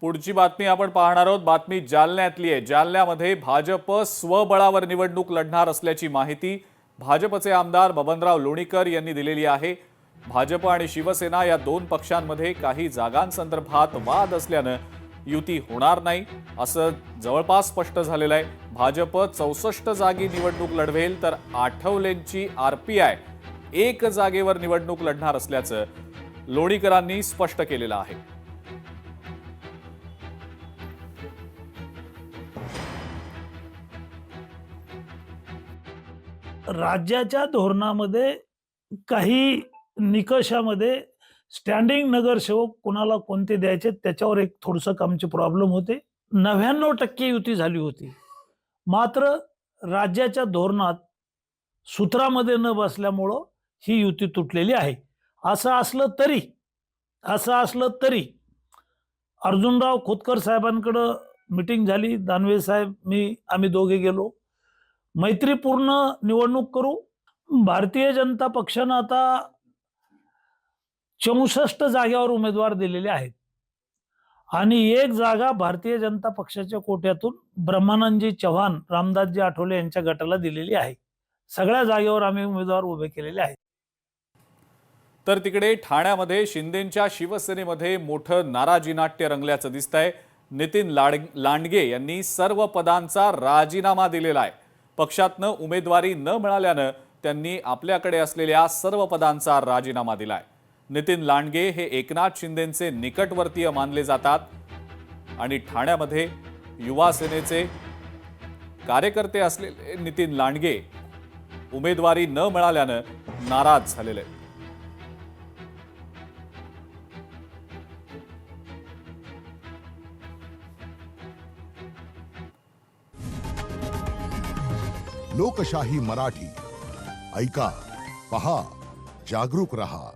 पुढची बातमी आपण पाहणार आहोत। बातमी जालन्यातली आहे। जालन्यामध्ये भाजप स्वबळावर निवडणूक लढणार असल्याची माहिती भाजपचे आमदार बबनराव लोणीकर यांनी दिलेली आहे। भाजप आणि शिवसेना या दोन पक्षांमध्ये काही जागांसंदर्भात वाद असल्याने युती होणार नाही असं जवळपास स्पष्ट झालेलं आहे। भाजप 64 जागी निवडणूक लढवेल तर आठवलेंची आरपीआय 1 जागेवर निवडणूक लढणार असल्याचं लोणीकरांनी स्पष्ट केलेलं आहे। राज्याच्या धोरणामध्ये काही निकषामध्ये स्टँडिंग नगरसेवक कोणाला कोणते द्यायचे त्याच्यावर एक थोडंसं कामचे प्रॉब्लेम होते। 99% युती झाली होती, मात्र राज्याच्या धोरणात सूत्रामध्ये न बसल्यामुळं ही युती तुटलेली आहे। असं असलं तरी अर्जुनराव खोतकर साहेबांकडे मीटिंग झाली, दानवे साहेब आम्ही दोघे गेलो, मैत्रीपूर्ण निवडणूक करू। भारतीय जनता पक्षानं आता 64 जागेवर उमेदवार दिलेले आहेत आणि 1 जागा भारतीय जनता पक्षाच्या कोट्यातून ब्रह्मानंदजी चव्हाण, रामदासजी आठवले यांच्या गटाला दिलेली आहे। सगळ्या जागेवर आम्ही उमेदवार उभे केलेले आहेत। तर तिकडे ठाण्यामध्ये शिंदेंच्या शिवसेनेमध्ये मोठं नाराजी नाट्य रंगल्याचं दिसतंय। नितीन लांडगे यांनी सर्व पदांचा राजीनामा दिलेला आहे। पक्षातनं उमेदवारी न मिळाल्यानं त्यांनी आपल्याकडे असलेल्या सर्व पदांचा राजीनामा दिलाय। नितीन लांडगे हे एकनाथ शिंदेंचे निकटवर्तीय मानले जातात आणि ठाण्यामध्ये युवा सेनेचे कार्यकर्ते असलेले नितीन लांडगे उमेदवारी न मिळाल्यानं नाराज झालेले आहेत। लोकशाही मराठी ऐका, पहा, जागरूक रहा।